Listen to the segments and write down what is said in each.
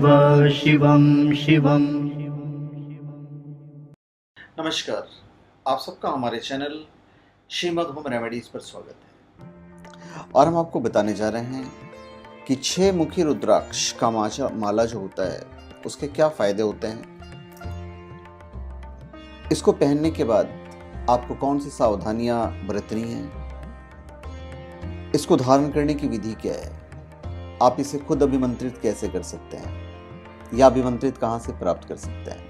शिवं शिवं। नमस्कार, आप सबका हमारे चैनल श्रीमद् होम रेमेडीज पर स्वागत है। और हम आपको बताने जा रहे हैं कि 6 मुखी रुद्राक्ष का माला जो होता है उसके क्या फायदे होते हैं, इसको पहनने के बाद आपको कौन सी सावधानियां बरतनी हैं, इसको धारण करने की विधि क्या है, आप इसे खुद अभिमंत्रित कैसे कर सकते हैं या अभिमंत्रित कहाँ से प्राप्त कर सकते हैं,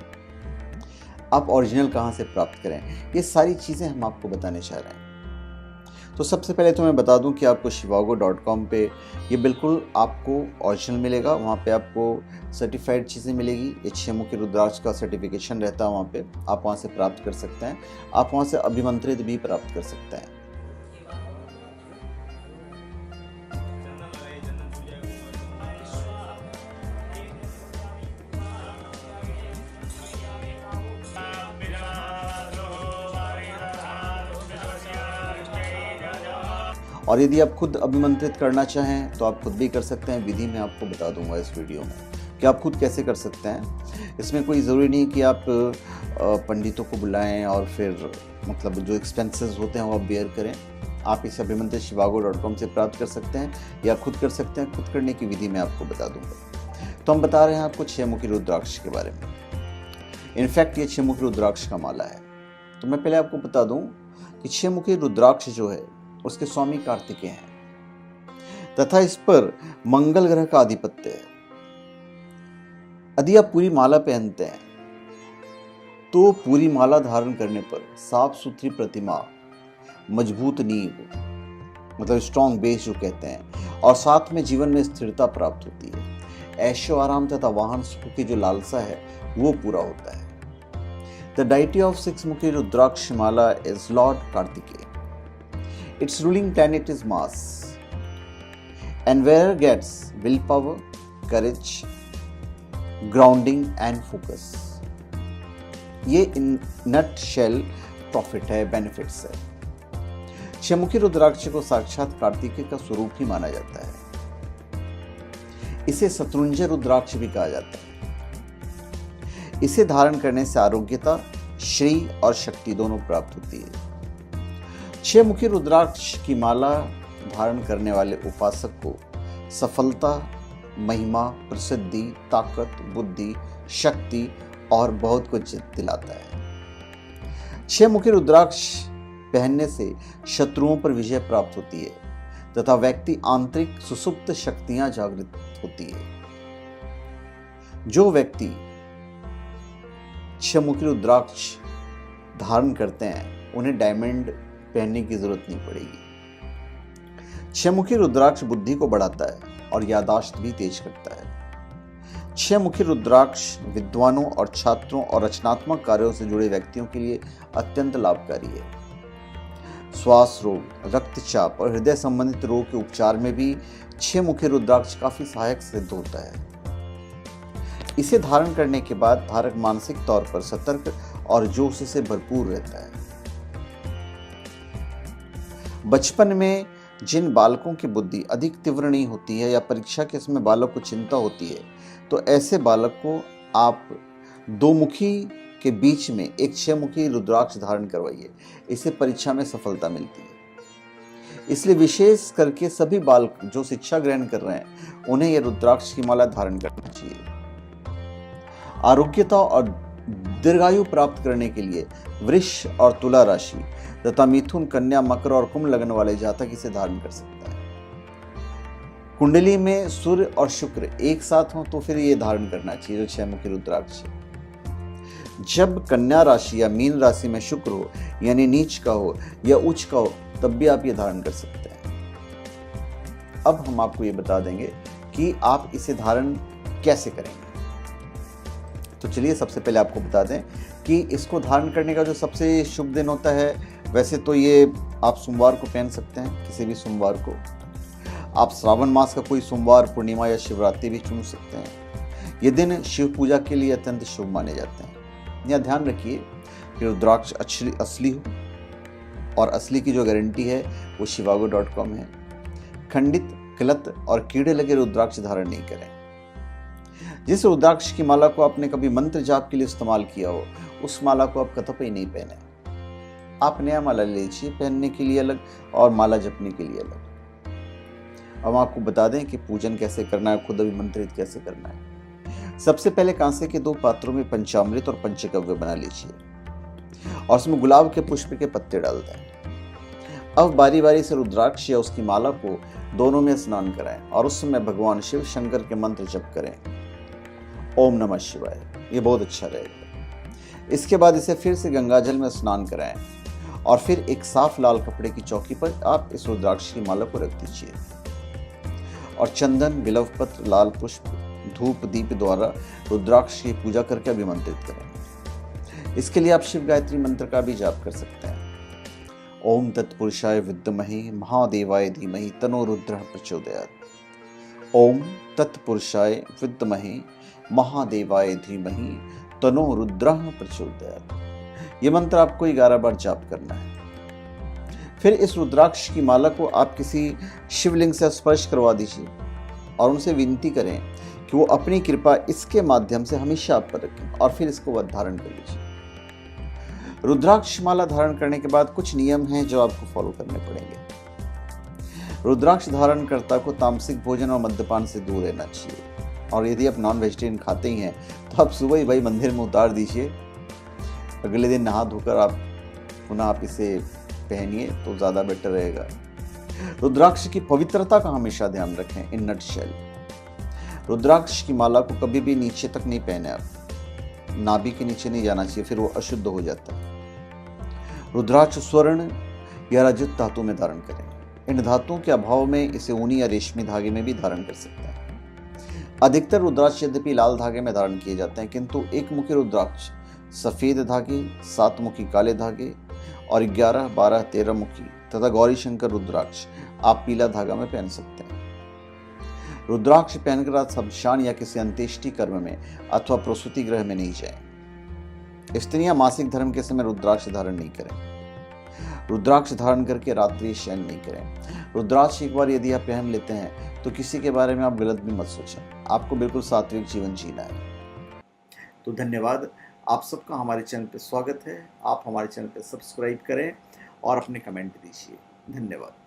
आप ओरिजिनल कहाँ से प्राप्त करें, ये सारी चीज़ें हम आपको बताने चाह रहे हैं। तो सबसे पहले तो मैं बता दूं कि आपको shivago.com पे ये बिल्कुल आपको ओरिजिनल मिलेगा। वहाँ पे आपको सर्टिफाइड चीज़ें मिलेगी। ये 6 मुखी रुद्राक्ष का सर्टिफिकेशन रहता है, वहाँ पे आप वहाँ से प्राप्त कर सकते हैं। आप वहाँ से अभिमंत्रित भी प्राप्त कर सकते हैं। और यदि आप खुद अभिमंत्रित करना चाहें तो आप खुद भी कर सकते हैं। विधि मैं आपको बता दूंगा इस वीडियो में कि आप खुद कैसे कर सकते हैं। इसमें कोई ज़रूरी नहीं कि आप पंडितों को बुलाएं और फिर मतलब जो एक्सपेंसेस होते हैं वो आप बेयर करें। आप इसे अभिमंत्रित shivago.com से प्राप्त कर सकते हैं या खुद कर सकते हैं। खुद करने की विधि मैं आपको बता दूंगा। तो हम बता रहे हैं आपको 6 मुखी रुद्राक्ष के बारे में। इनफैक्ट ये 6 मुखी रुद्राक्ष का माला है। तो मैं पहले आपको बता दूं कि 6 मुखी रुद्राक्ष जो है उसके स्वामी कार्तिकेय हैं तथा इस पर मंगल ग्रह का आधिपत्य है। यदि आप पूरी माला पहनते हैं तो पूरी माला धारण करने पर साफ सुथरी प्रतिमा, मजबूत नींव मतलब स्ट्रॉन्ग बेस जो कहते हैं, और साथ में जीवन में स्थिरता प्राप्त होती है। ऐशो आराम तथा वाहन सुख की जो लालसा है वो पूरा होता है। The deity of 6 mukhi rudraksha mala is Lord Kartikeya. Its ruling planet is Mars, and where gets willpower, courage, grounding and focus. ये इन नट शेल प्रॉफिट है, बेनिफिट्स है। 6 मुखी रुद्राक्ष को साक्षात कार्तिकेय का स्वरूप ही माना जाता है। इसे शत्रुंजय रुद्राक्ष भी कहा जाता है। इसे धारण करने से आरोग्यता, श्री और शक्ति दोनों प्राप्त होती है। 6 मुखी रुद्राक्ष की माला धारण करने वाले उपासक को सफलता, महिमा, प्रसिद्धि, ताकत, बुद्धि, शक्ति और बहुत कुछ दिलाता है। 6 मुखी रुद्राक्ष पहनने से शत्रुओं पर विजय प्राप्त होती है तथा व्यक्ति आंतरिक सुसुप्त शक्तियां जागृत होती है। जो व्यक्ति 6 मुखी रुद्राक्ष धारण करते हैं उन्हें डायमंड पहनने की जरूरत नहीं पड़ेगी। 6 मुखी रुद्राक्ष बुद्धि को बढ़ाता है और याददाश्त भी तेज करता है। 6 मुखी रुद्राक्ष विद्वानों और छात्रों और रचनात्मक कार्यों से जुड़े व्यक्तियों के लिए अत्यंत लाभकारी है। श्वास रोग, रक्तचाप और हृदय संबंधित रोग के उपचार में भी 6 मुखी रुद्राक्ष काफी सहायक सिद्ध होता है। इसे धारण करने के बाद धारक मानसिक तौर पर सतर्क और जोश से भरपूर रहता है। बचपन में जिन बालकों की बुद्धि अधिक तीव्र नहीं होती है या परीक्षा के समय बालक को चिंता होती है, तो ऐसे बालक को आप 2 मुखी के बीच में एक 6 मुखी रुद्राक्ष धारण करवाइए। इससे परीक्षा में सफलता मिलती है। इसलिए विशेष करके सभी बालक जो शिक्षा ग्रहण कर रहे हैं उन्हें यह रुद्राक्ष की माला धारण करना चाहिए। आरोग्यता और दीर्घायु प्राप्त करने के लिए वृष और तुला राशि तथा मिथुन, कन्या, मकर और कुंभ लगन वाले जातक इसे धारण कर सकता है। कुंडली में सूर्य और शुक्र एक साथ हो तो फिर ये धारण करना चाहिए जो 6 मुखी रुद्राक्ष। जब कन्या राशि या मीन राशि में शुक्र हो यानी नीच का हो या उच्च का हो तब भी आप ये धारण कर सकते हैं। अब हम आपको ये बता देंगे कि आप इसे धारण कैसे करेंगे। तो चलिए सबसे पहले आपको बता दें कि इसको धारण करने का जो सबसे शुभ दिन होता है, वैसे तो ये आप सोमवार को पहन सकते हैं, किसी भी सोमवार को। आप श्रावण मास का कोई सोमवार, पूर्णिमा या शिवरात्रि भी चुन सकते हैं। ये दिन शिव पूजा के लिए अत्यंत शुभ माने जाते हैं। यहाँ ध्यान रखिए कि रुद्राक्ष असली हो और असली की जो गारंटी है वो shivago.com है। खंडित, गलत और कीड़े लगे रुद्राक्ष धारण नहीं करें। जिस रुद्राक्ष की माला को आपने कभी मंत्र जाप के लिए इस्तेमाल किया हो, उस माला को आप कतई नहीं पहने। आप नया माला ले लीजिए, पहनने के लिए अलग और माला जपने के लिए अलग। अब हम आपको बता दें कि पूजन कैसे करना है, खुद अभिमंत्रित कैसे करना है। सबसे पहले कांसे के 2 पात्रों में पंचामृत और पंचगव्य बना लीजिए और उसमें गुलाब के पुष्प के पत्ते डाल दें। अब बारी बारी से रुद्राक्ष या उसकी माला को दोनों में स्नान कराएं और उस समय भगवान शिव शंकर के मंत्र जप करें, ओम नमः शिवाय। ये बहुत अच्छा रहेगा। इसके बाद इसे फिर से गंगाजल में स्नान कराएं और फिर एक साफ लाल कपड़े की चौकी पर आप इस रुद्राक्ष की माला को रख दीजिए और चंदन, बिल्व पत्र, लाल पुष्प, धूप, दीप द्वारा रुद्राक्ष की पूजा करके अभिमंत्रित करें। इसके लिए आप शिव गायत्री मंत्र का भी जाप कर सकते हैं। ओम तत्पुरुषाय विद्महे महादेवाय धीमहि तन्नो रुद्रः प्रचोदयात्। ओम तत्पुरुषाय विद्महे महादेवाय धीमहि तन्नो रुद्रः प्रचोदयात्। ये मंत्र आपको 11 बार जाप करना है। फिर इस रुद्राक्ष की माला को आप किसी शिवलिंग से स्पर्श करवा दीजिए और उनसे विनती करें कि वो अपनी कृपा इसके माध्यम से हमेशा आप पर रखें और फिर इसको धारण कर लीजिए। रुद्राक्ष माला धारण करने के बाद कुछ नियम हैं जो आपको फॉलो करने पड़ेंगे। रुद्राक्ष धारण कर्ता को तामसिक भोजन और मद्यपान से दूर रहना चाहिए और यदि आप नॉन वेजिटेरियन खाते ही हैं तो आप सुबह ही भाई मंदिर में उतार दीजिए। अगले दिन नहा धोकर आप पुनः आप इसे पहनिए तो ज़्यादा बेटर रहेगा। रुद्राक्ष की पवित्रता का हमेशा ध्यान रखें। इन नटशेल रुद्राक्ष की माला को कभी भी नीचे तक नहीं पहने, आप नाभि के नीचे नहीं जाना चाहिए, फिर वो अशुद्ध हो जाता है। रुद्राक्ष स्वर्ण या रजत धातु में धारण करें। इन धातुओं के अभाव में इसे ऊनी या रेशमी धागे में भी धारण कर सकते हैं। अधिकतर रुद्राक्ष यद्यपि लाल धागे में धारण किए जाते हैं, किंतु एक मुखी रुद्राक्ष सफेद धागे, 7 मुखी काले धागे और 11, 12, 13 मुखी तथा गौरी शंकर रुद्राक्ष आप पीला धागा में पहन सकते हैं। रुद्राक्ष पहनकर आप शमशान या किसी अंत्येष्टि कर्म में अथवा प्रसूति गृह में नहीं जाएं। स्त्रियां मासिक धर्म के समय रुद्राक्ष धारण नहीं करें। रुद्राक्ष धारण करके रात्रि शयन नहीं करें। रुद्राक्ष एक बार यदि आप पहन लेते हैं तो किसी के बारे में आप गलत भी मत सोचें। आपको बिल्कुल सात्विक जीवन जीना है। तो धन्यवाद, आप सबका हमारे चैनल पर स्वागत है। आप हमारे चैनल पर सब्सक्राइब करें और अपने कमेंट दीजिए। धन्यवाद।